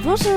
Bonjour!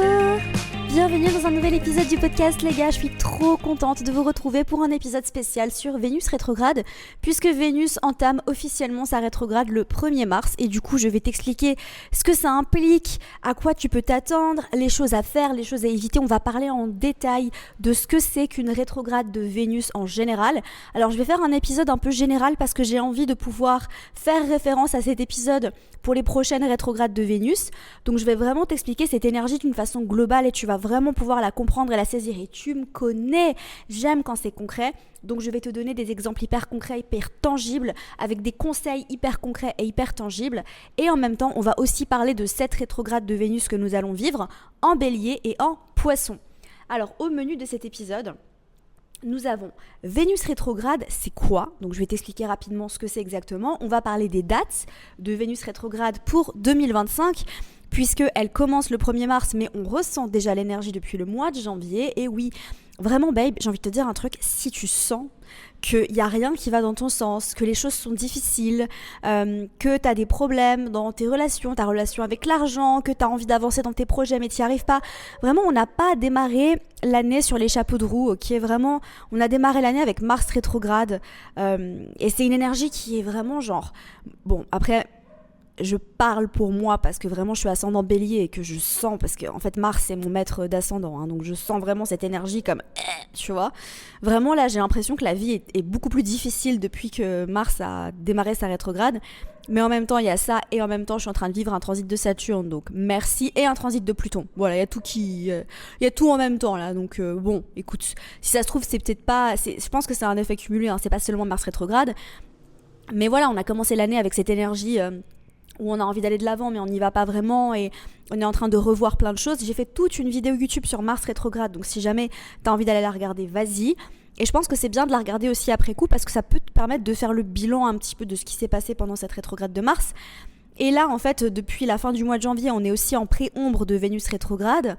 Bienvenue dans un nouvel épisode du podcast les gars, je suis trop contente de vous retrouver pour un épisode spécial sur Vénus rétrograde puisque Vénus entame officiellement sa rétrograde le 1er mars et du coup je vais t'expliquer ce que ça implique, à quoi tu peux t'attendre, les choses à faire, les choses à éviter. On va parler en détail de ce que c'est qu'une rétrograde de Vénus en général. Alors je vais faire un épisode un peu général parce que j'ai envie de pouvoir faire référence à cet épisode pour les prochaines rétrogrades de Vénus. Donc je vais vraiment t'expliquer cette énergie d'une façon globale et tu vas vraiment pouvoir la comprendre et la saisir. Et tu me connais, j'aime quand c'est concret. Donc je vais te donner des exemples hyper concrets, hyper tangibles, avec des conseils hyper concrets et hyper tangibles. Et en même temps, on va aussi parler de cette rétrograde de Vénus que nous allons vivre en Bélier et en Poisson. Alors au menu de cet épisode, nous avons Vénus rétrograde, c'est quoi? Donc je vais t'expliquer rapidement ce que c'est exactement. On va parler des dates de Vénus rétrograde pour 2025, puisqu'elle commence le 1er mars, mais on ressent déjà l'énergie depuis le mois de janvier. Et oui, vraiment babe, j'ai envie de te dire un truc, si tu sens qu'il n'y a rien qui va dans ton sens, que les choses sont difficiles, que tu as des problèmes dans tes relations, ta relation avec l'argent, que tu as envie d'avancer dans tes projets mais tu n'y arrives pas. Vraiment, on n'a pas démarré l'année sur les chapeaux de roue, ok? Vraiment, on a démarré l'année avec Mars rétrograde et c'est une énergie qui est vraiment genre... Bon, après... Je parle pour moi parce que vraiment je suis ascendant Bélier et que je sens, parce que en fait Mars c'est mon maître d'ascendant, hein, donc je sens vraiment cette énergie comme, tu vois. Vraiment là j'ai l'impression que la vie est beaucoup plus difficile depuis que Mars a démarré sa rétrograde, mais en même temps il y a ça et en même temps je suis en train de vivre un transit de Saturne, donc merci, et un transit de Pluton. Voilà, il y a tout en même temps là, donc bon, écoute, si ça se trouve c'est peut-être pas, je pense que c'est un effet cumulé, hein, c'est pas seulement Mars rétrograde, mais voilà, on a commencé l'année avec cette énergie. Où on a envie d'aller de l'avant mais on n'y va pas vraiment et on est en train de revoir plein de choses. J'ai fait toute une vidéo YouTube sur Mars rétrograde, donc si jamais t'as envie d'aller la regarder, vas-y. Et je pense que c'est bien de la regarder aussi après coup parce que ça peut te permettre de faire le bilan un petit peu de ce qui s'est passé pendant cette rétrograde de Mars. Et là, en fait, depuis la fin du mois de janvier, on est aussi en pré-ombre de Vénus rétrograde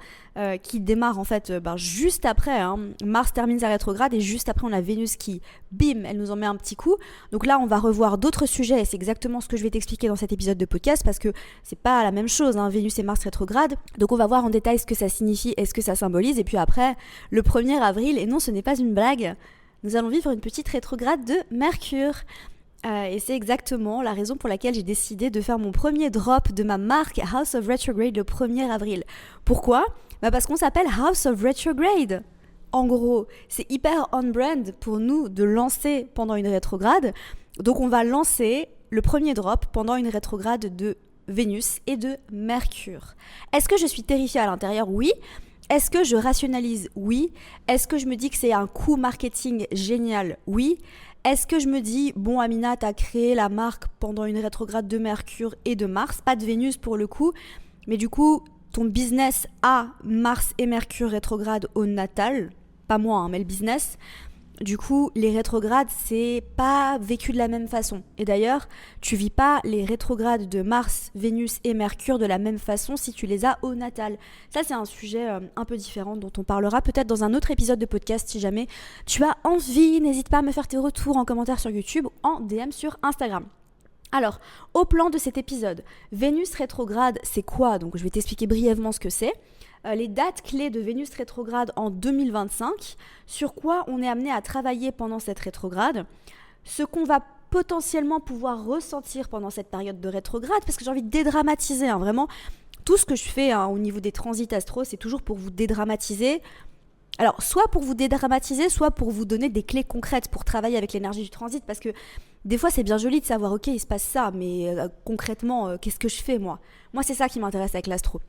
qui démarre en fait juste après. Hein. Mars termine sa rétrograde et juste après, on a Vénus qui, bim, elle nous en met un petit coup. Donc là, on va revoir d'autres sujets et c'est exactement ce que je vais t'expliquer dans cet épisode de podcast parce que c'est pas la même chose, hein, Vénus et Mars rétrograde. Donc on va voir en détail ce que ça signifie et ce que ça symbolise. Et puis après, le 1er avril, et non, ce n'est pas une blague, nous allons vivre une petite rétrograde de Mercure. Et c'est exactement la raison pour laquelle j'ai décidé de faire mon premier drop de ma marque House of Retrograde le 1er avril. Pourquoi ? Parce qu'on s'appelle House of Retrograde. En gros, c'est hyper on-brand pour nous de lancer pendant une rétrograde. Donc on va lancer le premier drop pendant une rétrograde de Vénus et de Mercure. Est-ce que je suis terrifiée à l'intérieur ? Oui. Est-ce que je rationalise ? Oui. Est-ce que je me dis que c'est un coup marketing génial ? Oui. Est-ce que je me dis, bon Amina, t'as créé la marque pendant une rétrograde de Mercure et de Mars, pas de Vénus pour le coup, mais du coup, ton business a Mars et Mercure rétrograde au natal, pas moi, hein, mais le business. Du coup, les rétrogrades, c'est pas vécu de la même façon. Et d'ailleurs, tu vis pas les rétrogrades de Mars, Vénus et Mercure de la même façon si tu les as au natal. Ça, c'est un sujet un peu différent dont on parlera peut-être dans un autre épisode de podcast si jamais tu as envie. N'hésite pas à me faire tes retours en commentaire sur YouTube ou en DM sur Instagram. Alors, au plan de cet épisode, Vénus rétrograde, c'est quoi ? Donc, je vais t'expliquer brièvement ce que c'est. Les dates clés de Vénus rétrograde en 2025, sur quoi on est amené à travailler pendant cette rétrograde, ce qu'on va potentiellement pouvoir ressentir pendant cette période de rétrograde, parce que j'ai envie de dédramatiser, hein, vraiment, tout ce que je fais au niveau des transits astro, c'est toujours pour vous dédramatiser. Alors, soit pour vous dédramatiser, soit pour vous donner des clés concrètes pour travailler avec l'énergie du transit, parce que des fois, c'est bien joli de savoir, ok, il se passe ça, mais concrètement, qu'est-ce que je fais, moi ? Moi, c'est ça qui m'intéresse avec l'astro.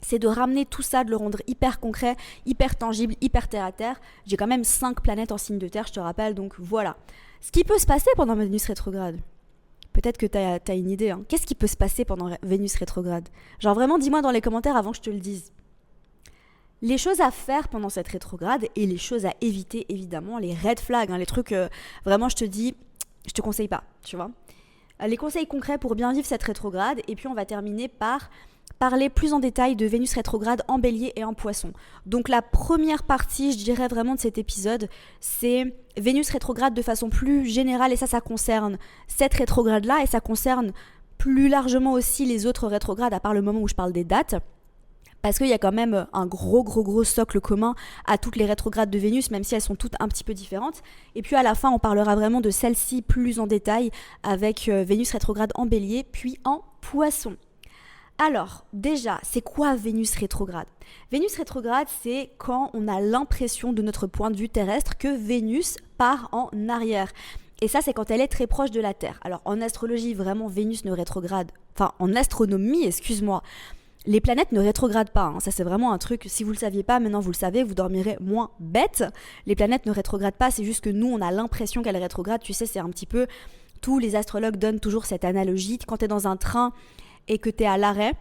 C'est de ramener tout ça, de le rendre hyper concret, hyper tangible, hyper terre-à-terre. J'ai quand même 5 planètes en signe de terre, je te rappelle, donc voilà. Ce qui peut se passer pendant Vénus rétrograde, peut-être que t'as une idée, hein. Qu'est-ce qui peut se passer pendant Vénus rétrograde ? Genre vraiment, dis-moi dans les commentaires avant que je te le dise. Les choses à faire pendant cette rétrograde et les choses à éviter, évidemment, les red flags, hein, les trucs, vraiment, je te dis, je te conseille pas, tu vois. Les conseils concrets pour bien vivre cette rétrograde, et puis on va terminer par parler plus en détail de Vénus rétrograde en Bélier et en Poisson. Donc la première partie, je dirais vraiment de cet épisode, c'est Vénus rétrograde de façon plus générale, et ça concerne cette rétrograde-là, et ça concerne plus largement aussi les autres rétrogrades, à part le moment où je parle des dates. Parce qu'il y a quand même un gros socle commun à toutes les rétrogrades de Vénus, même si elles sont toutes un petit peu différentes. Et puis à la fin, on parlera vraiment de celle-ci plus en détail avec Vénus rétrograde en Bélier, puis en Poisson. Alors, déjà, c'est quoi Vénus rétrograde ? Vénus rétrograde, c'est quand on a l'impression de notre point de vue terrestre que Vénus part en arrière. Et ça, c'est quand elle est très proche de la Terre. Alors, en astrologie, vraiment, Vénus ne rétrograde... Enfin, en astronomie, excuse-moi, les planètes ne rétrogradent pas, hein. Ça c'est vraiment un truc, si vous le saviez pas, maintenant vous le savez, vous dormirez moins bête. Les planètes ne rétrogradent pas, c'est juste que nous on a l'impression qu'elles rétrogradent, tu sais, c'est un petit peu, tous les astrologues donnent toujours cette analogie, quand t'es dans un train et que t'es à l'arrêt,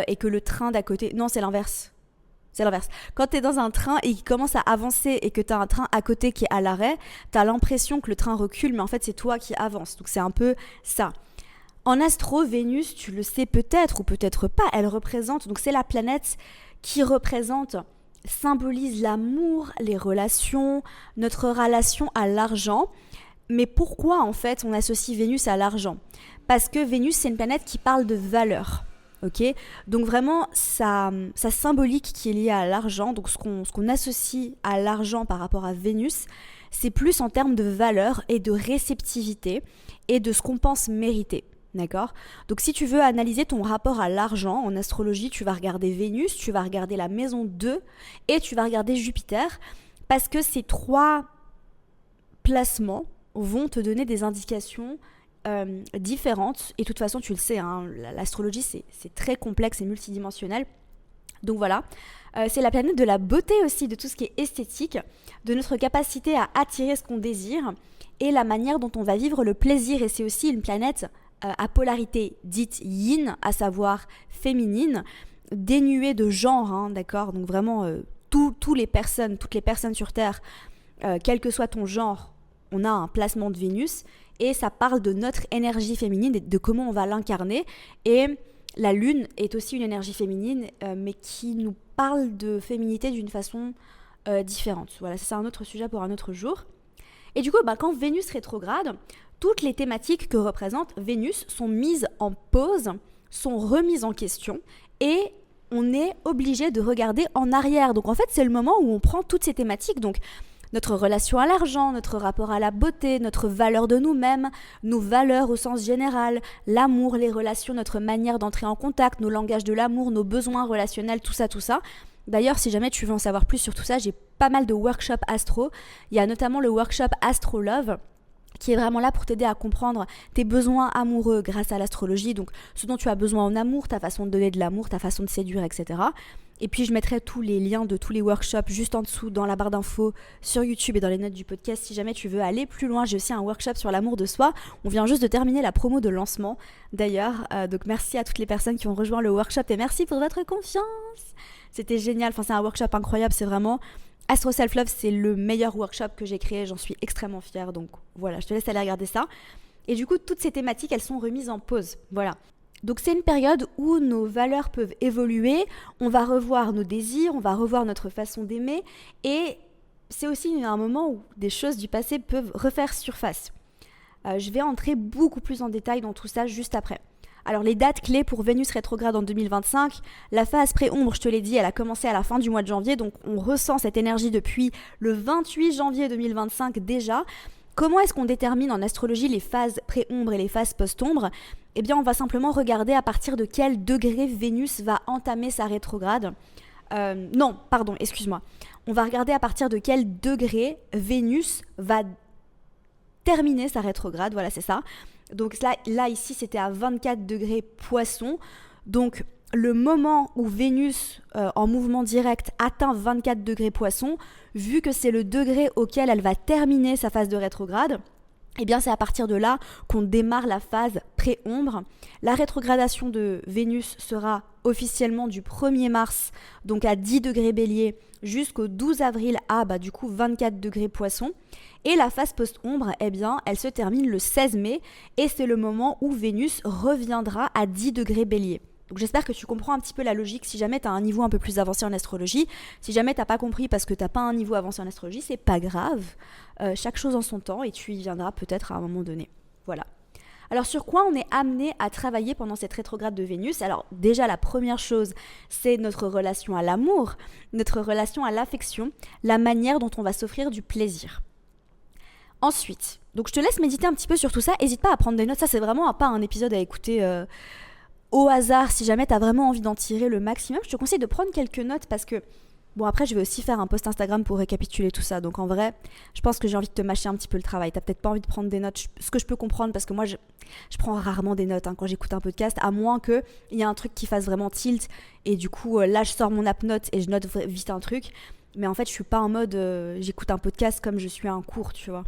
et que le train d'à côté, non c'est l'inverse, quand t'es dans un train et qu'il commence à avancer et que t'as un train à côté qui est à l'arrêt, t'as l'impression que le train recule, mais en fait c'est toi qui avances, donc c'est un peu ça. En astro, Vénus, tu le sais peut-être ou peut-être pas, elle représente, donc c'est la planète qui représente, symbolise l'amour, les relations, notre relation à l'argent. Mais pourquoi en fait on associe Vénus à l'argent ? Parce que Vénus c'est une planète qui parle de valeur. Ok, donc vraiment sa symbolique qui est liée à l'argent, donc ce qu'on associe à l'argent par rapport à Vénus, c'est plus en termes de valeur et de réceptivité et de ce qu'on pense mériter. D'accord ? Donc si tu veux analyser ton rapport à l'argent en astrologie, tu vas regarder Vénus, tu vas regarder la maison 2 et tu vas regarder Jupiter, parce que ces trois placements vont te donner des indications différentes. Et de toute façon, tu le sais, hein, l'astrologie c'est très complexe et multidimensionnel. Donc voilà, c'est la planète de la beauté aussi, de tout ce qui est esthétique, de notre capacité à attirer ce qu'on désire et la manière dont on va vivre le plaisir. Et c'est aussi une planète à polarité dite yin, à savoir féminine, dénuée de genre, hein, d'accord ? Donc vraiment, toutes les personnes sur Terre, quel que soit ton genre, on a un placement de Vénus, et ça parle de notre énergie féminine, de comment on va l'incarner, et la Lune est aussi une énergie féminine, mais qui nous parle de féminité d'une façon différente. Voilà, c'est un autre sujet pour un autre jour. Et du coup, quand Vénus rétrograde, toutes les thématiques que représente Vénus sont mises en pause, sont remises en question, et on est obligé de regarder en arrière. Donc en fait, c'est le moment où on prend toutes ces thématiques, donc notre relation à l'argent, notre rapport à la beauté, notre valeur de nous-mêmes, nos valeurs au sens général, l'amour, les relations, notre manière d'entrer en contact, nos langages de l'amour, nos besoins relationnels, tout ça. D'ailleurs, si jamais tu veux en savoir plus sur tout ça, j'ai pas mal de workshops astro. Il y a notamment le workshop Astro Love, qui est vraiment là pour t'aider à comprendre tes besoins amoureux grâce à l'astrologie, donc ce dont tu as besoin en amour, ta façon de donner de l'amour, ta façon de séduire, etc. Et puis je mettrai tous les liens de tous les workshops juste en dessous dans la barre d'infos sur YouTube et dans les notes du podcast si jamais tu veux aller plus loin. J'ai aussi un workshop sur l'amour de soi. On vient juste de terminer la promo de lancement d'ailleurs, donc merci à toutes les personnes qui ont rejoint le workshop et merci pour votre confiance. C'était génial, enfin c'est un workshop incroyable, c'est vraiment... Astro Self Love, c'est le meilleur workshop que j'ai créé, j'en suis extrêmement fière, donc voilà, je te laisse aller regarder ça. Et du coup, toutes ces thématiques, elles sont remises en pause, voilà. Donc c'est une période où nos valeurs peuvent évoluer, on va revoir nos désirs, on va revoir notre façon d'aimer, et c'est aussi un moment où des choses du passé peuvent refaire surface. Je vais entrer beaucoup plus en détail dans tout ça juste après. Alors les dates clés pour Vénus rétrograde en 2025, la phase pré-ombre, je te l'ai dit, elle a commencé à la fin du mois de janvier, donc on ressent cette énergie depuis le 28 janvier 2025 déjà. Comment est-ce qu'on détermine en astrologie les phases pré-ombre et les phases post-ombre ? Eh bien on va simplement regarder à partir de quel degré Vénus va entamer sa rétrograde. On va regarder à partir de quel degré Vénus va terminer sa rétrograde, voilà c'est ça. Donc là ici c'était à 24 degrés Poisson, donc le moment où Vénus en mouvement direct atteint 24 degrés Poisson, vu que c'est le degré auquel elle va terminer sa phase de rétrograde, eh bien c'est à partir de là qu'on démarre la phase pré-ombre. La rétrogradation de Vénus sera officiellement du 1er mars, donc à 10 degrés Bélier, jusqu'au 12 avril à 24 degrés Poisson. Et la phase post-ombre, eh bien, elle se termine le 16 mai et c'est le moment où Vénus reviendra à 10 degrés Bélier. Donc j'espère que tu comprends un petit peu la logique si jamais tu as un niveau un peu plus avancé en astrologie. Si jamais tu n'as pas compris parce que tu n'as pas un niveau avancé en astrologie, c'est pas grave. Chaque chose en son temps et tu y viendras peut-être à un moment donné. Voilà. Alors sur quoi on est amené à travailler pendant cette rétrograde de Vénus? Alors déjà la première chose, c'est notre relation à l'amour, notre relation à l'affection, la manière dont on va s'offrir du plaisir. Ensuite, donc je te laisse méditer un petit peu sur tout ça, n'hésite pas à prendre des notes, ça c'est vraiment pas un épisode à écouter au hasard, si jamais tu as vraiment envie d'en tirer le maximum, je te conseille de prendre quelques notes parce que, bon après je vais aussi faire un post Instagram pour récapituler tout ça, donc en vrai, je pense que j'ai envie de te mâcher un petit peu le travail, t'as peut-être pas envie de prendre des notes, ce que je peux comprendre parce que moi je prends rarement des notes quand j'écoute un podcast, à moins qu'il y ait un truc qui fasse vraiment tilt, et du coup là je sors mon app note et je note vite un truc, mais en fait je suis pas en mode j'écoute un podcast comme je suis à un cours, tu vois.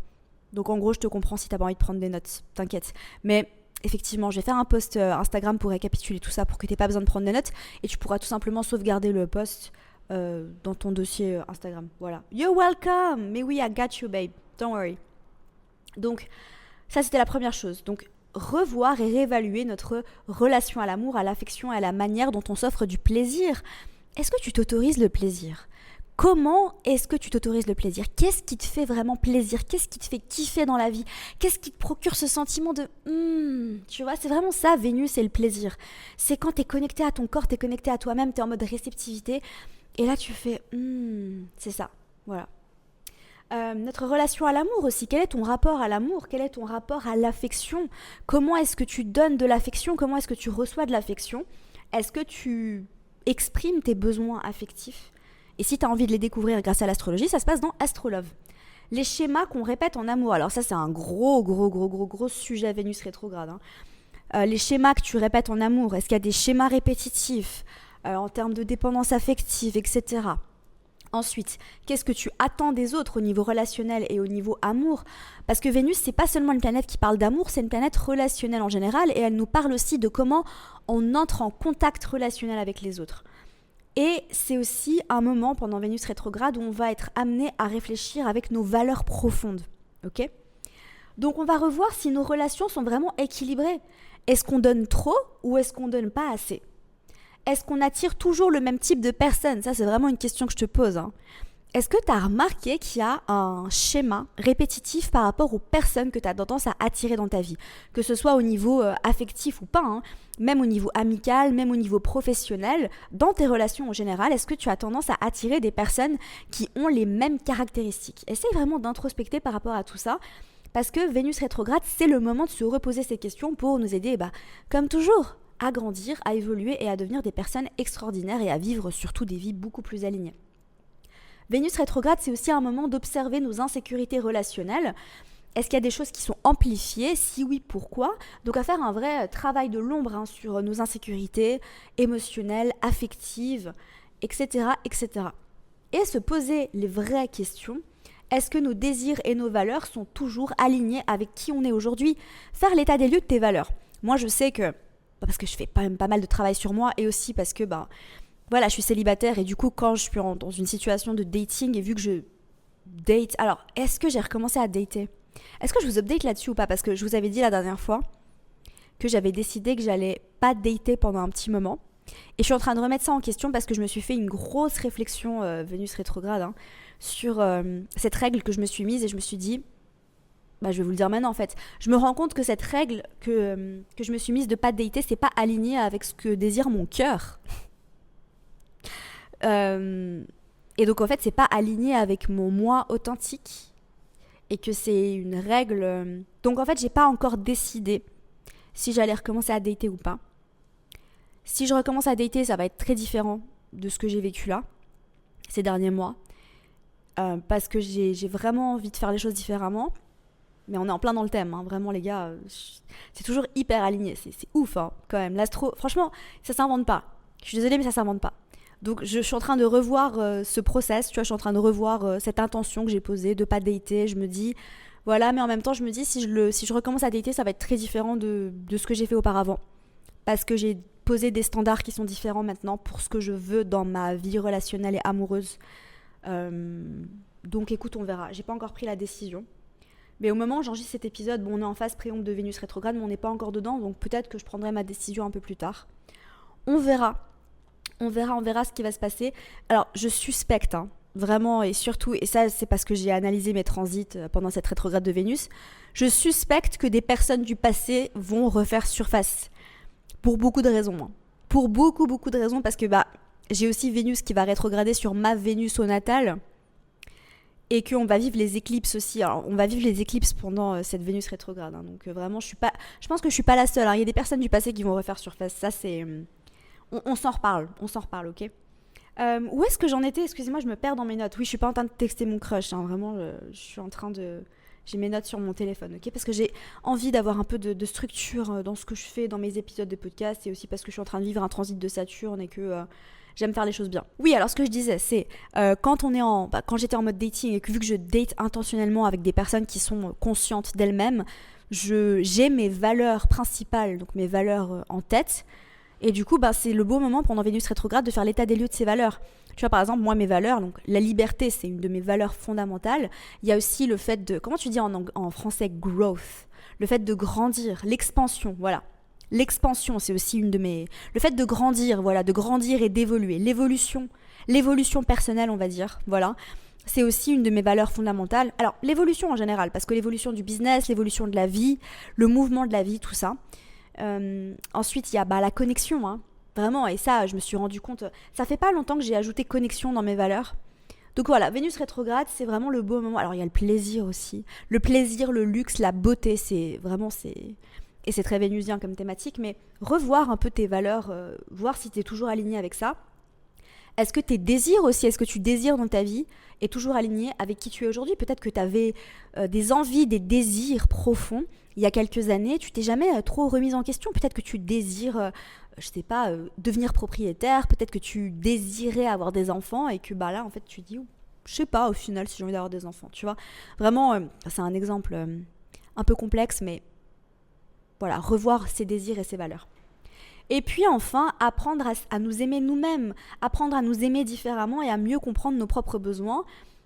Donc en gros je te comprends si t'as pas envie de prendre des notes, t'inquiète, mais effectivement, je vais faire un post Instagram pour récapituler tout ça pour que tu n'aies pas besoin de prendre des notes et tu pourras tout simplement sauvegarder le post dans ton dossier Instagram. Voilà. You're welcome! Mais oui, I got you, babe. Don't worry. Donc, ça, c'était la première chose. Donc, revoir et réévaluer notre relation à l'amour, à l'affection et à la manière dont on s'offre du plaisir. Est-ce que tu t'autorises le plaisir ? Comment est-ce que tu t'autorises le plaisir? Qu'est-ce qui te fait vraiment plaisir? Qu'est-ce qui te fait kiffer dans la vie? Qu'est-ce qui te procure ce sentiment de tu vois, c'est vraiment ça, Vénus, c'est le plaisir. C'est quand t'es connecté à ton corps, t'es connecté à toi-même, t'es en mode réceptivité. Et là, tu fais c'est ça. Voilà. Notre relation à l'amour aussi. Quel est ton rapport à l'amour? Quel est ton rapport à l'affection? Comment est-ce que tu donnes de l'affection? Comment est-ce que tu reçois de l'affection? Est-ce que tu exprimes tes besoins affectifs? Et si tu as envie de les découvrir grâce à l'astrologie, ça se passe dans Astrolove. Les schémas qu'on répète en amour, alors ça c'est un gros sujet Vénus rétrograde. Les schémas que tu répètes en amour, est-ce qu'il y a des schémas répétitifs en termes de dépendance affective, etc. Ensuite, qu'est-ce que tu attends des autres au niveau relationnel et au niveau amour? Parce que Vénus, c'est pas seulement une planète qui parle d'amour, c'est une planète relationnelle en général et elle nous parle aussi de comment on entre en contact relationnel avec les autres. Et c'est aussi un moment pendant Vénus rétrograde où on va être amené à réfléchir avec nos valeurs profondes. Ok ? Donc on va revoir si nos relations sont vraiment équilibrées. Est-ce qu'on donne trop ou est-ce qu'on donne pas assez? Est-ce qu'on attire toujours le même type de personnes? Ça c'est vraiment une question que je te pose. Est-ce que tu as remarqué qu'il y a un schéma répétitif par rapport aux personnes que tu as tendance à attirer dans ta vie? Que ce soit au niveau affectif ou pas, même au niveau amical, même au niveau professionnel, dans tes relations en général, est-ce que tu as tendance à attirer des personnes qui ont les mêmes caractéristiques? Essaye vraiment d'introspecter par rapport à tout ça, parce que Vénus rétrograde, c'est le moment de se reposer ces questions pour nous aider, comme toujours, à grandir, à évoluer et à devenir des personnes extraordinaires et à vivre surtout des vies beaucoup plus alignées. Vénus rétrograde, c'est aussi un moment d'observer nos insécurités relationnelles. Est-ce qu'il y a des choses qui sont amplifiées? Si oui, pourquoi? Donc à faire un vrai travail de l'ombre sur nos insécurités émotionnelles, affectives, etc., etc. Et se poser les vraies questions. Est-ce que nos désirs et nos valeurs sont toujours alignés avec qui on est aujourd'hui? Faire l'état des lieux de tes valeurs. Moi, je sais que, parce que je fais quand même pas mal de travail sur moi et aussi parce que voilà, je suis célibataire et du coup, quand je suis dans une situation de dating et vu que je date... Alors, est-ce que j'ai recommencé à dater? Est-ce que je vous update là-dessus ou pas? Parce que je vous avais dit la dernière fois que j'avais décidé que j'allais pas dater pendant un petit moment. Et je suis en train de remettre ça en question parce que je me suis fait une grosse réflexion, Vénus rétrograde, sur cette règle que je me suis mise et je me suis dit... je vais vous le dire maintenant en fait. Je me rends compte que cette règle que je me suis mise de pas dater, c'est pas aligné avec ce que désire mon cœur. Et donc en fait c'est pas aligné avec mon moi authentique et que c'est une règle donc en fait j'ai pas encore décidé si j'allais recommencer à dater ou pas. Si je recommence à dater, ça va être très différent de ce que j'ai vécu là ces derniers mois parce que j'ai vraiment envie de faire les choses différemment, mais on est en plein dans le thème, vraiment les gars, c'est toujours hyper aligné, c'est ouf quand même, l'astro, franchement ça s'invente pas, je suis désolée mais ça s'invente pas. Donc je suis en train de revoir ce process, tu vois, je suis en train de revoir cette intention que j'ai posée de pas dater. Je me dis, voilà, mais en même temps je me dis si je recommence à dater, ça va être très différent de ce que j'ai fait auparavant. Parce que j'ai posé des standards qui sont différents maintenant pour ce que je veux dans ma vie relationnelle et amoureuse. Donc écoute, on verra. J'ai pas encore pris la décision. Mais au moment où j'enregistre cet épisode, on est en phase préombre de Vénus rétrograde, mais on n'est pas encore dedans, donc peut-être que je prendrai ma décision un peu plus tard. On verra ce qui va se passer. Alors, je suspecte, vraiment, et surtout, et ça c'est parce que j'ai analysé mes transits pendant cette rétrograde de Vénus, je suspecte que des personnes du passé vont refaire surface. Pour beaucoup de raisons. Hein. Pour beaucoup de raisons, parce que j'ai aussi Vénus qui va rétrograder sur ma Vénus au natal, et qu'on va vivre les éclipses aussi. Alors, on va vivre les éclipses pendant cette Vénus rétrograde. Hein. Donc vraiment, je pense que je suis pas la seule. Hein. Il y a des personnes du passé qui vont refaire surface. Ça, c'est... On s'en reparle, ok. Où est-ce que j'en étais? Excusez-moi, je me perds dans mes notes. Oui, je suis pas en train de texter mon crush. Hein. Vraiment, je suis en train de... J'ai mes notes sur mon téléphone, ok? Parce que j'ai envie d'avoir un peu de structure dans ce que je fais dans mes épisodes de podcast, et aussi parce que je suis en train de vivre un transit de Saturne et que... j'aime faire les choses bien. Oui, alors ce que je disais, c'est quand j'étais en mode dating et que vu que je date intentionnellement avec des personnes qui sont conscientes d'elles-mêmes, j'ai mes valeurs principales, donc mes valeurs en tête. Et du coup, c'est le beau moment pendant Vénus rétrograde de faire l'état des lieux de ces valeurs. Tu vois, par exemple, moi, mes valeurs, donc la liberté, c'est une de mes valeurs fondamentales. Il y a aussi le fait de, comment tu dis en français, growth, le fait de grandir, l'expansion, voilà. L'expansion, c'est aussi une de mes... Le fait de grandir, voilà, de grandir et d'évoluer. L'évolution personnelle, on va dire, voilà. C'est aussi une de mes valeurs fondamentales. Alors, l'évolution en général, parce que l'évolution du business, l'évolution de la vie, le mouvement de la vie, tout ça. Ensuite, il y a la connexion, hein. Vraiment, et ça, je me suis rendu compte... Ça fait pas longtemps que j'ai ajouté connexion dans mes valeurs. Donc voilà, Vénus rétrograde, c'est vraiment le beau moment. Alors, il y a le plaisir aussi. Le plaisir, le luxe, la beauté, c'est... Et c'est très vénusien comme thématique, mais revoir un peu tes valeurs, voir si tu es toujours aligné avec ça. Est-ce que tes désirs aussi, est-ce que tu désires dans ta vie est toujours aligné avec qui tu es aujourd'hui? Peut-être que tu avais des envies, des désirs profonds il y a quelques années, tu t'es jamais trop remise en question. Peut-être que tu désires, devenir propriétaire, peut-être que tu désirais avoir des enfants et que là, en fait, tu dis, je sais pas au final si j'ai envie d'avoir des enfants, tu vois. Vraiment, c'est un exemple un peu complexe, mais... Voilà, revoir ses désirs et ses valeurs. Et puis enfin, apprendre à nous aimer nous-mêmes, apprendre à nous aimer différemment et à mieux comprendre nos propres besoins.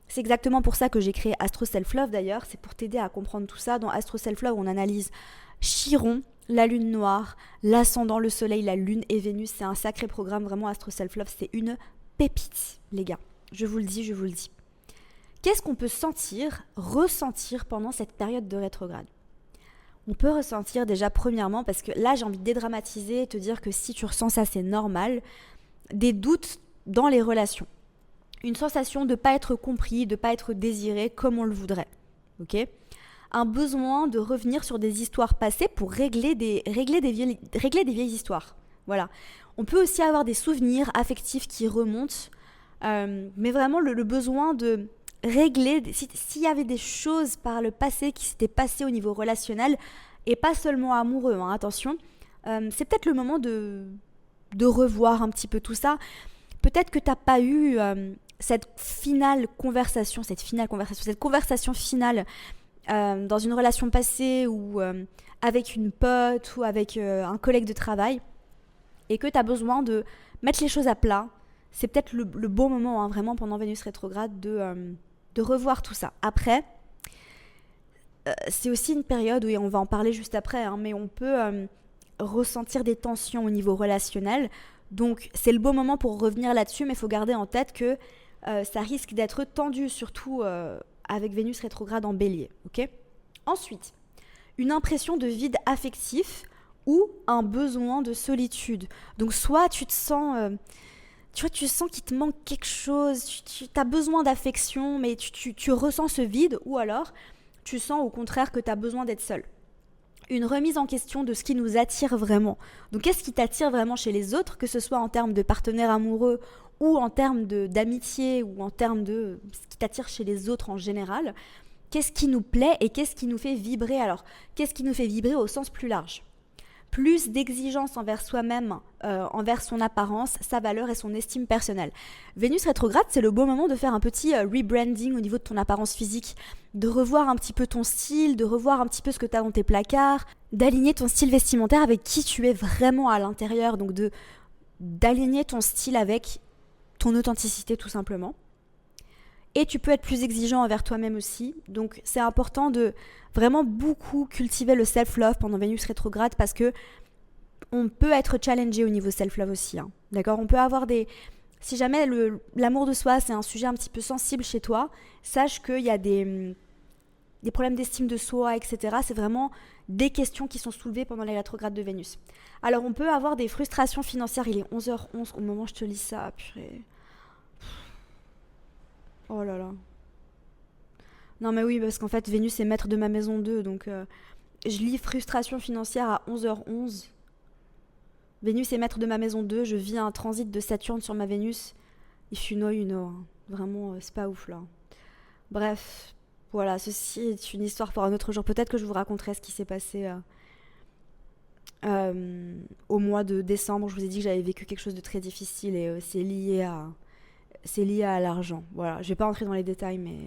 C'est exactement pour ça que j'ai créé Astro Self Love d'ailleurs, c'est pour t'aider à comprendre tout ça. Dans Astro Self Love, on analyse Chiron, la lune noire, l'ascendant, le soleil, la lune et Vénus. C'est un sacré programme, vraiment Astro Self Love, c'est une pépite, les gars. Je vous le dis. Qu'est-ce qu'on peut ressentir pendant cette période de rétrograde? On peut ressentir déjà premièrement, parce que là j'ai envie de dédramatiser et te dire que si tu ressens ça, c'est normal, des doutes dans les relations. Une sensation de ne pas être compris, de ne pas être désiré comme on le voudrait. Ok ? Un besoin de revenir sur des histoires passées pour régler des vieilles histoires. Voilà. On peut aussi avoir des souvenirs affectifs qui remontent, mais vraiment le besoin de... régler, s'il y avait des choses par le passé qui s'étaient passées au niveau relationnel et pas seulement amoureux, hein, attention, c'est peut-être le moment de revoir un petit peu tout ça. Peut-être que tu n'as pas eu cette conversation finale dans une relation passée ou avec une pote ou avec un collègue de travail et que tu as besoin de mettre les choses à plat. C'est peut-être le bon moment, hein, vraiment pendant Vénus rétrograde de revoir tout ça. Après, c'est aussi une période où, et on va en parler juste après, hein, mais on peut ressentir des tensions au niveau relationnel. Donc, c'est le bon moment pour revenir là-dessus, mais il faut garder en tête que ça risque d'être tendu, surtout avec Vénus rétrograde en bélier. Okay ? Ensuite, une impression de vide affectif ou un besoin de solitude. Donc, soit tu te sens... tu sens qu'il te manque quelque chose, tu as besoin d'affection, mais tu ressens ce vide, ou alors tu sens au contraire que tu as besoin d'être seul. Une remise en question de ce qui nous attire vraiment. Donc qu'est-ce qui t'attire vraiment chez les autres, que ce soit en termes de partenaires amoureux, ou en termes d'amitié, ou en termes de ce qui t'attire chez les autres en général. Qu'est-ce qui nous plaît et qu'est-ce qui nous fait vibrer? Alors, qu'est-ce qui nous fait vibrer au sens plus large? Plus d'exigence envers soi-même, envers son apparence, sa valeur et son estime personnelle. Vénus rétrograde, c'est le beau moment de faire un petit rebranding au niveau de ton apparence physique, de revoir un petit peu ton style, de revoir un petit peu ce que tu as dans tes placards, d'aligner ton style vestimentaire avec qui tu es vraiment à l'intérieur, donc d'aligner ton style avec ton authenticité tout simplement. Et tu peux être plus exigeant envers toi-même aussi. Donc c'est important de vraiment beaucoup cultiver le self-love pendant Vénus rétrograde parce que on peut être challengé au niveau self-love aussi. Hein. D'accord ? On peut avoir des Si jamais l'amour de soi, c'est un sujet un petit peu sensible chez toi, sache qu'il y a des problèmes d'estime de soi, etc. C'est vraiment des questions qui sont soulevées pendant les rétrogrades de Vénus. Alors, on peut avoir des frustrations financières. Il est 11h11 au moment où je te lis ça. Purée. Oh là là. Non, mais oui, parce qu'en fait, Vénus est maître de ma maison 2. Donc, je lis frustration financière à 11h11. Vénus est maître de ma maison 2. Je vis un transit de Saturne sur ma Vénus. If you know, you know. Vraiment, c'est pas ouf là. Bref, voilà, ceci est une histoire pour un autre jour. Peut-être que je vous raconterai ce qui s'est passé au mois de décembre. Je vous ai dit que j'avais vécu quelque chose de très difficile et c'est lié à l'argent. Voilà, je vais pas entrer dans les détails, mais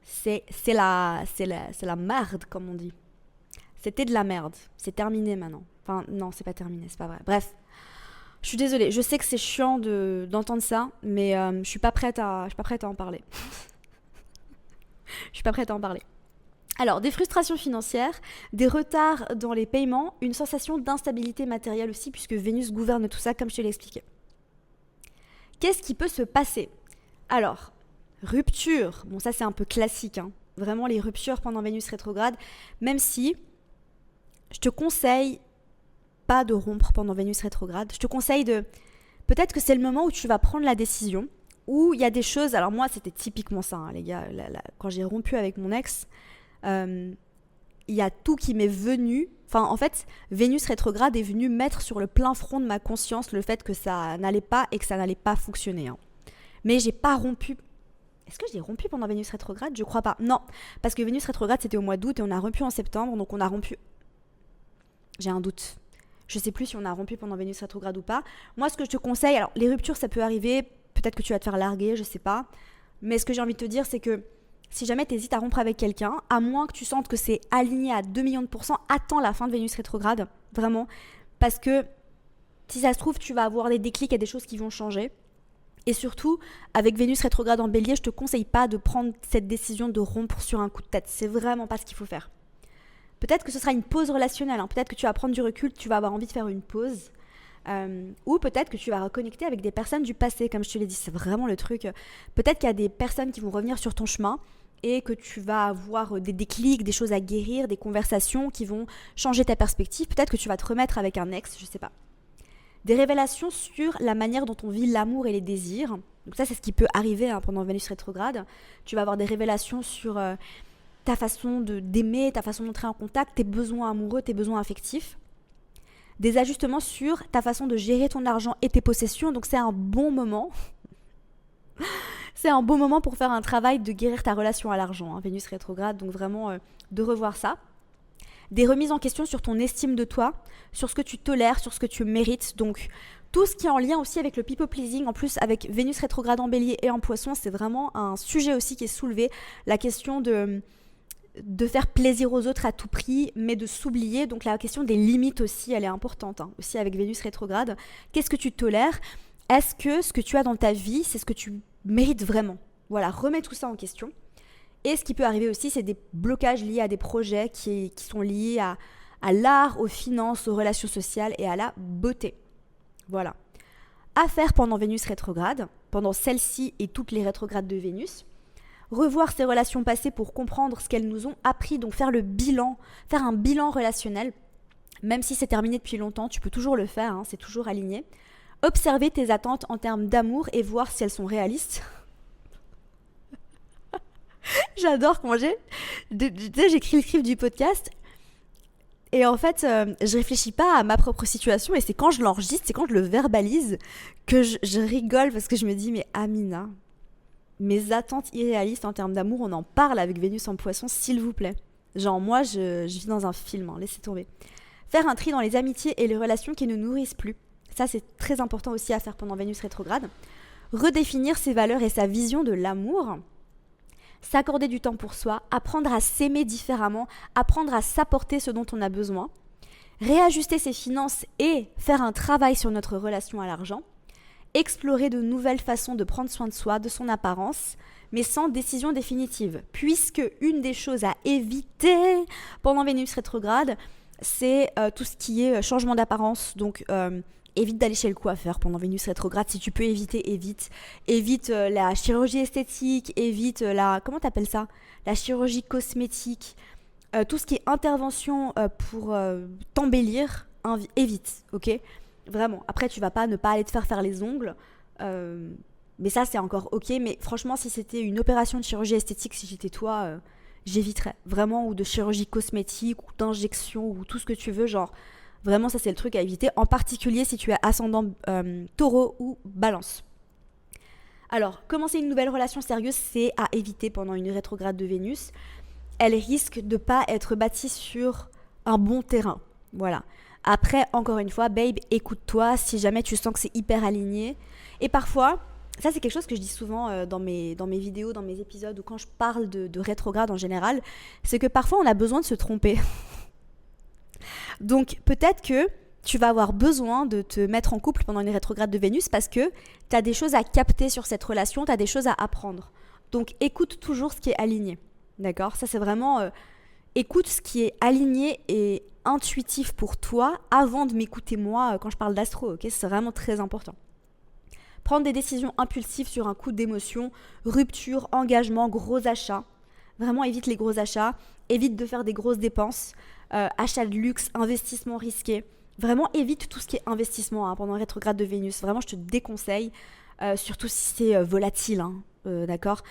c'est la merde, comme on dit. C'était de la merde. C'est terminé maintenant. Enfin, non, c'est pas terminé, c'est pas vrai. Bref, je suis désolée. Je sais que c'est chiant d'entendre ça, mais je suis pas prête à en parler. Je suis pas prête à en parler. Alors, des frustrations financières, des retards dans les paiements, une sensation d'instabilité matérielle aussi, puisque Vénus gouverne tout ça, comme je te l'ai expliqué. Qu'est-ce qui peut se passer? Alors, rupture. Bon, ça c'est un peu classique, hein. Vraiment les ruptures pendant Vénus rétrograde, même si je te conseille pas de rompre pendant Vénus rétrograde. Je te conseille de... Peut-être que c'est le moment où tu vas prendre la décision, où il y a des choses... Alors moi, c'était typiquement ça, hein, les gars. Quand j'ai rompu avec mon ex, il y a tout qui m'est venu... Enfin, en fait, Vénus rétrograde est venue mettre sur le plein front de ma conscience le fait que ça n'allait pas et que ça n'allait pas fonctionner. Hein. Mais j'ai pas rompu. Est-ce que j'ai rompu pendant Vénus rétrograde? Je crois pas. Non, parce que Vénus rétrograde, c'était au mois d'août et on a rompu en septembre, donc on a rompu... J'ai un doute. Je sais plus si on a rompu pendant Vénus rétrograde ou pas. Moi, ce que je te conseille... Alors, les ruptures, ça peut arriver. Peut-être que tu vas te faire larguer, je sais pas. Mais ce que j'ai envie de te dire, c'est que si jamais tu hésites à rompre avec quelqu'un, à moins que tu sentes que c'est aligné à 2 millions de %, attends la fin de Vénus rétrograde, vraiment. Parce que si ça se trouve, tu vas avoir des déclics et des choses qui vont changer. Et surtout, avec Vénus rétrograde en bélier, je te conseille pas de prendre cette décision de rompre sur un coup de tête. C'est vraiment pas ce qu'il faut faire. Peut-être que ce sera une pause relationnelle, hein. Peut-être que tu vas prendre du recul, tu vas avoir envie de faire une pause. Ou peut-être que tu vas reconnecter avec des personnes du passé, comme je te l'ai dit, c'est vraiment le truc. Peut-être qu'il y a des personnes qui vont revenir sur ton chemin et que tu vas avoir des déclics, des choses à guérir, des conversations qui vont changer ta perspective. Peut-être que tu vas te remettre avec un ex, je sais pas. Des révélations sur la manière dont on vit l'amour et les désirs. Donc ça, c'est ce qui peut arriver hein, pendant Vénus rétrograde. Tu vas avoir des révélations sur ta façon d'aimer, ta façon d'entrer en contact, tes besoins amoureux, tes besoins affectifs. Des ajustements sur ta façon de gérer ton argent et tes possessions. Donc c'est un bon moment. C'est un bon moment pour faire un travail de guérir ta relation à l'argent, hein, Vénus rétrograde. Donc vraiment de revoir ça. Des remises en question sur ton estime de toi, sur ce que tu tolères, sur ce que tu mérites. Donc tout ce qui est en lien aussi avec le people pleasing, en plus avec Vénus rétrograde en bélier et en poisson, c'est vraiment un sujet aussi qui est soulevé. La question de faire plaisir aux autres à tout prix, mais de s'oublier. Donc la question des limites aussi, elle est importante, hein, aussi avec Vénus rétrograde. Qu'est-ce que tu tolères? Est-ce que ce que tu as dans ta vie, c'est ce que tu mérites vraiment? Voilà, remets tout ça en question. Et ce qui peut arriver aussi, c'est des blocages liés à des projets qui sont liés à l'art, aux finances, aux relations sociales et à la beauté. Voilà. À faire pendant Vénus rétrograde, pendant celle-ci et toutes les rétrogrades de Vénus. Revoir ces relations passées pour comprendre ce qu'elles nous ont appris, donc faire un bilan relationnel. Même si c'est terminé depuis longtemps, tu peux toujours le faire, hein, c'est toujours aligné. Observer tes attentes en termes d'amour et voir si elles sont réalistes. J'adore quand j'écris le script du podcast et en fait je réfléchis pas à ma propre situation et c'est quand je l'enregistre, c'est quand je le verbalise que je rigole parce que je me dis mais Amina, mes attentes irréalistes en termes d'amour, on en parle avec Vénus en poisson s'il vous plaît. Genre moi je vis dans un film, hein, laissez tomber. Faire un tri dans les amitiés et les relations qui ne nourrissent plus. Ça c'est très important aussi à faire pendant Vénus rétrograde. Redéfinir ses valeurs et sa vision de l'amour. S'accorder du temps pour soi, apprendre à s'aimer différemment, apprendre à s'apporter ce dont on a besoin, réajuster ses finances et faire un travail sur notre relation à l'argent, explorer de nouvelles façons de prendre soin de soi, de son apparence, mais sans décision définitive, puisque une des choses à éviter pendant Vénus rétrograde, c'est tout ce qui est changement d'apparence, donc évite d'aller chez le coiffeur pendant Vénus rétrograde. Si tu peux éviter, évite. Évite la chirurgie esthétique, évite comment t'appelles ça? La chirurgie cosmétique. Tout ce qui est intervention pour t'embellir, évite, ok? Vraiment. Après, tu vas pas ne pas aller te faire les ongles. Mais ça, c'est encore ok. Mais franchement, si c'était une opération de chirurgie esthétique, si j'étais toi, j'éviterais. Vraiment, ou de chirurgie cosmétique, ou d'injection, ou tout ce que tu veux, genre... Vraiment, ça, c'est le truc à éviter. En particulier si tu es ascendant taureau ou balance. Alors, commencer une nouvelle relation sérieuse, c'est à éviter pendant une rétrograde de Vénus. Elle risque de ne pas être bâtie sur un bon terrain. Voilà. Après, encore une fois, babe, écoute-toi si jamais tu sens que c'est hyper aligné. Et parfois, ça c'est quelque chose que je dis souvent dans mes vidéos, dans mes épisodes, ou quand je parle de rétrograde en général, c'est que parfois on a besoin de se tromper. Donc peut-être que tu vas avoir besoin de te mettre en couple pendant une rétrograde de Vénus parce que tu as des choses à capter sur cette relation, tu as des choses à apprendre. Donc écoute toujours ce qui est aligné. D'accord? Ça c'est vraiment... écoute ce qui est aligné et intuitif pour toi avant de m'écouter moi quand je parle d'astro. Ok, c'est vraiment très important. Prendre des décisions impulsives sur un coup d'émotion, rupture, engagement, gros achats. Vraiment évite les gros achats, évite de faire des grosses dépenses. Achat de luxe, investissement risqué. Vraiment évite tout ce qui est investissement pendant le rétrograde de Vénus. Vraiment, je te déconseille, surtout si c'est volatile, d'accord?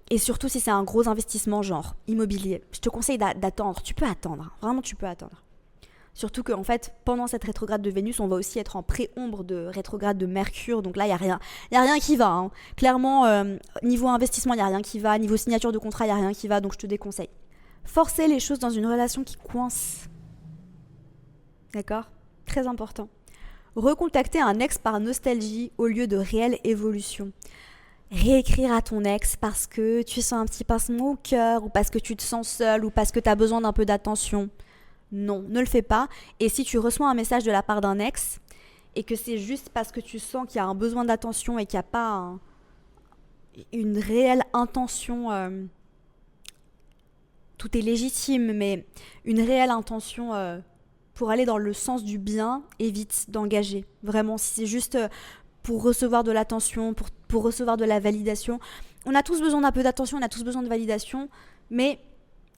Et surtout si c'est un gros investissement genre immobilier. Je te conseille d'attendre. Tu peux attendre, vraiment tu peux attendre. Surtout qu'en fait, pendant cette rétrograde de Vénus, on va aussi être en pré-ombre de rétrograde de Mercure. Donc là, il n'y a rien qui va. Clairement, niveau investissement, il n'y a rien qui va. Niveau signature de contrat, il n'y a rien qui va. Donc je te déconseille. Forcer les choses dans une relation qui coince. D'accord? Très important. Recontacter un ex par nostalgie au lieu de réelle évolution. Réécrire à ton ex parce que tu sens un petit pincement au cœur, ou parce que tu te sens seule, ou parce que tu as besoin d'un peu d'attention. Non, ne le fais pas. Et si tu reçois un message de la part d'un ex, et que c'est juste parce que tu sens qu'il y a un besoin d'attention et qu'il n'y a pas une réelle intention... tout est légitime, mais une réelle intention pour aller dans le sens du bien, évite d'engager. Vraiment, si c'est juste pour recevoir de l'attention, pour recevoir de la validation. On a tous besoin d'un peu d'attention, on a tous besoin de validation, mais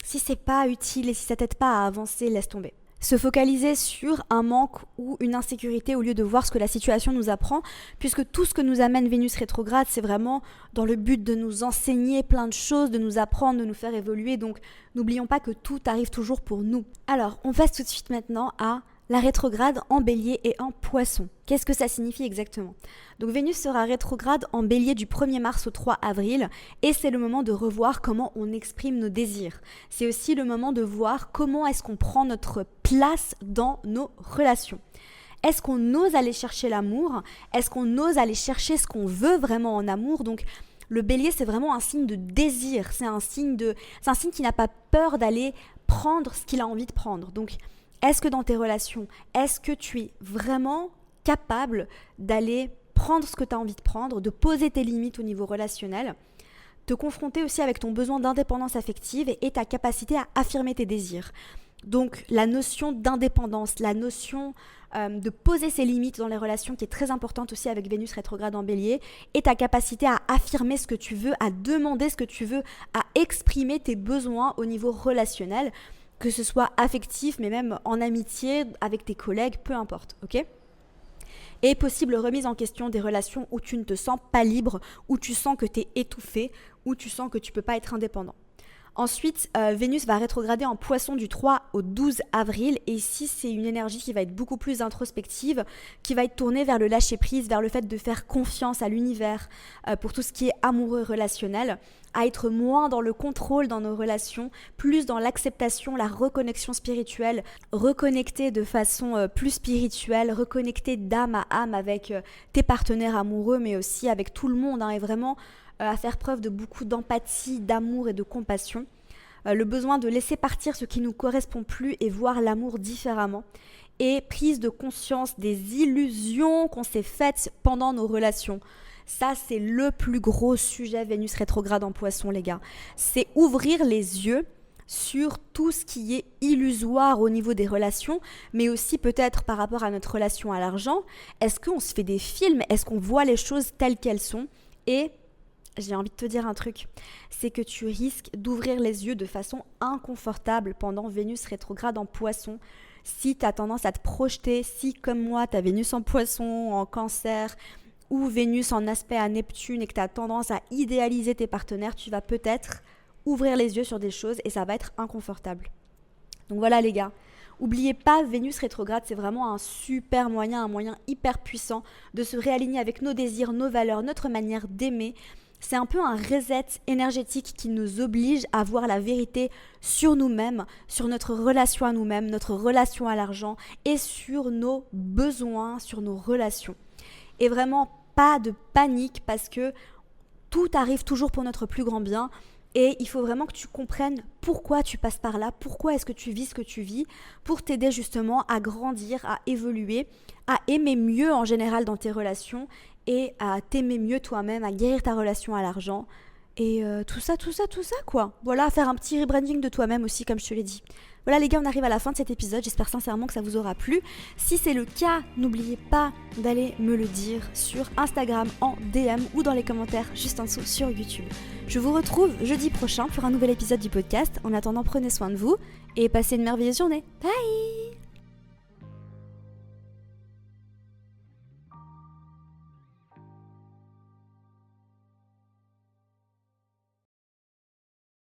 si c'est pas utile et si ça t'aide pas à avancer, laisse tomber. Se focaliser sur un manque ou une insécurité au lieu de voir ce que la situation nous apprend, puisque tout ce que nous amène Vénus rétrograde, c'est vraiment dans le but de nous enseigner plein de choses, de nous apprendre, de nous faire évoluer. Donc n'oublions pas que tout arrive toujours pour nous. Alors, on passe tout de suite maintenant à la rétrograde en Bélier et en Poisson. Qu'est-ce que ça signifie exactement? Donc Vénus sera rétrograde en Bélier du 1er mars au 3 avril et c'est le moment de revoir comment on exprime nos désirs. C'est aussi le moment de voir comment est-ce qu'on prend notre place dans nos relations. Est-ce qu'on ose aller chercher l'amour? Est-ce qu'on ose aller chercher ce qu'on veut vraiment en amour? Donc le Bélier, c'est vraiment un signe de désir, c'est un signe qui n'a pas peur d'aller prendre ce qu'il a envie de prendre. Donc est-ce que dans tes relations, est-ce que tu es vraiment capable d'aller prendre ce que tu as envie de prendre, de poser tes limites au niveau relationnel, te confronter aussi avec ton besoin d'indépendance affective et ta capacité à affirmer tes désirs. Donc la notion d'indépendance, la notion de poser ses limites dans les relations qui est très importante aussi avec Vénus rétrograde en Bélier et ta capacité à affirmer ce que tu veux, à demander ce que tu veux, à exprimer tes besoins au niveau relationnel, que ce soit affectif, mais même en amitié, avec tes collègues, peu importe, ok? Et possible remise en question des relations où tu ne te sens pas libre, où tu sens que tu es étouffé, où tu sens que tu ne peux pas être indépendant. Ensuite, Vénus va rétrograder en Poisson du 3 au 12 avril. Et ici, c'est une énergie qui va être beaucoup plus introspective, qui va être tournée vers le lâcher-prise, vers le fait de faire confiance à l'univers pour tout ce qui est amoureux relationnel, à être moins dans le contrôle dans nos relations, plus dans l'acceptation, la reconnexion spirituelle, reconnecter de façon plus spirituelle, reconnecter d'âme à âme avec tes partenaires amoureux, mais aussi avec tout le monde, et vraiment à faire preuve de beaucoup d'empathie, d'amour et de compassion. Le besoin de laisser partir ce qui ne nous correspond plus et voir l'amour différemment. Et prise de conscience des illusions qu'on s'est faites pendant nos relations. Ça, c'est le plus gros sujet Vénus rétrograde en Poisson, les gars. C'est ouvrir les yeux sur tout ce qui est illusoire au niveau des relations, mais aussi peut-être par rapport à notre relation à l'argent. Est-ce qu'on se fait des films? Est-ce qu'on voit les choses telles qu'elles sont? Et j'ai envie de te dire un truc, c'est que tu risques d'ouvrir les yeux de façon inconfortable pendant Vénus rétrograde en Poisson. Si tu as tendance à te projeter, si comme moi, tu as Vénus en Poisson, en Cancer, ou Vénus en aspect à Neptune et que tu as tendance à idéaliser tes partenaires, tu vas peut-être ouvrir les yeux sur des choses et ça va être inconfortable. Donc voilà les gars, oubliez pas, Vénus rétrograde, c'est vraiment un super moyen, un moyen hyper puissant de se réaligner avec nos désirs, nos valeurs, notre manière d'aimer. C'est un peu un reset énergétique qui nous oblige à voir la vérité sur nous-mêmes, sur notre relation à nous-mêmes, notre relation à l'argent et sur nos besoins, sur nos relations. Et vraiment pas de panique parce que tout arrive toujours pour notre plus grand bien. Et il faut vraiment que tu comprennes pourquoi tu passes par là, pourquoi est-ce que tu vis ce que tu vis, pour t'aider justement à grandir, à évoluer, à aimer mieux en général dans tes relations et à t'aimer mieux toi-même, à guérir ta relation à l'argent. Et tout ça quoi. Voilà, faire un petit rebranding de toi-même aussi comme je te l'ai dit. Voilà les gars, on arrive à la fin de cet épisode, j'espère sincèrement que ça vous aura plu. Si c'est le cas, n'oubliez pas d'aller me le dire sur Instagram en DM ou dans les commentaires juste en dessous sur YouTube. Je vous retrouve jeudi prochain pour un nouvel épisode du podcast. En attendant, prenez soin de vous et passez une merveilleuse journée. Bye!